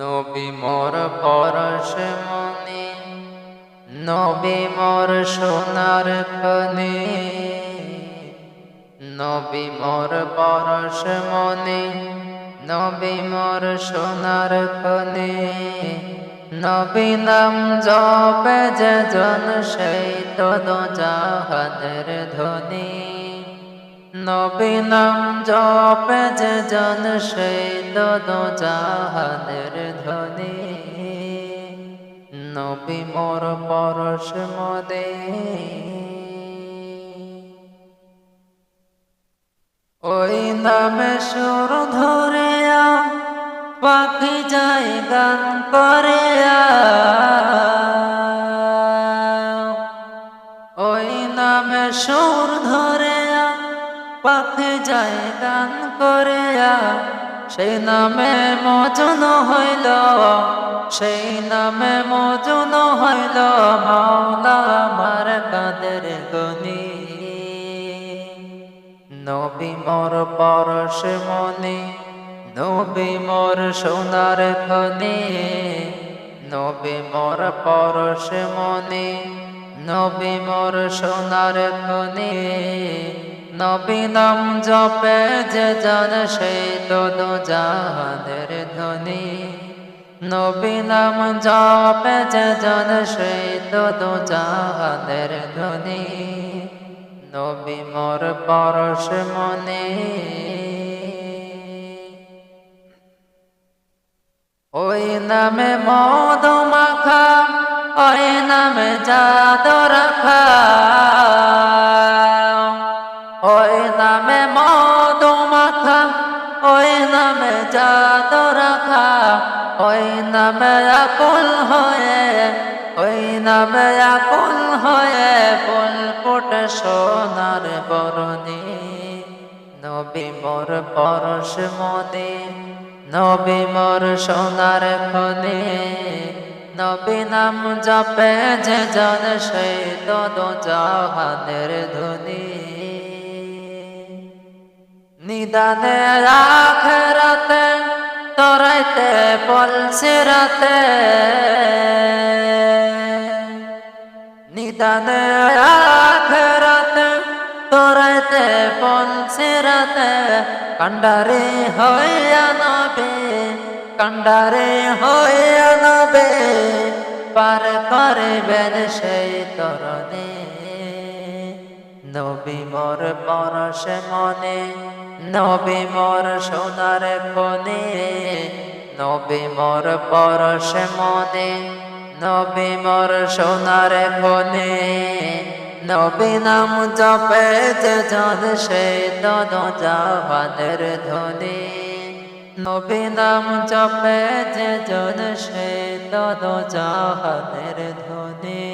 নবী মোর পরশমণি, নবী মোর সোনার খনি, নবী মোর পরশমণি, নবী মোর সোনার খনি। নবী নাম জপে যে জন সেই তো জাহানের ধনী। নবী নাম জপে যে জন সেই তো জাহানের ধনী। নবী মোর পরশ মদে, ওই নামে সুর ধরিয়া পাখি যায় গান করিয়া। ওই নামে সুর ধরিয়া পাখি যায় গান করিয়া। সেই নামে মজুন হইল, সেই নামে মজুন হইল মাওলা আমার কাদের গনি। নবী মোর পরশ মনি, নবী মোর সোনার খনি, নবী মোর পরশ মনি, নবী মোর সোনার খনি। নবী নাম জপে যে জন সেই তো জাহানের ধনী। নবী নাম জপে যে জন সেই তো জাহানের ধনী। নবী মোর পরশ মনি, ওই নামে মদ মাখা, ওই নামে জাদু রাখা। ওই নামে মদ মাখা, ওই নামে জাদু রাখা। ওই নামে আকুল হয়ে, ওই নামে আকুল হয়ে ফুল ফুটে সোনার বরণী। নবী মোর পরশ মনি, নবী মোর সোনার খনি। নবী নাম জপে যে জন সেই তো জাহানের ধনী। নিদানে আখিরাতে তোরাইতে বলছে রাতে। নিদানে আখিরাতে তোরাইতে বলছে রাতে। কান্ডারে হইয়া নবে, কান্ডারে হইয়া নবে পার করিবেন সেই তরণে। নবী মোর পরশ মনে, নবী মোর সোনার খনি, নবী মোর পরশ মনে, নবী মোর সোনার খনি। নবী নাম জপে যে জন সেই তো জাহানের ধনী। নবী নাম জপে যে জন সেই তো জাহানের ধনী।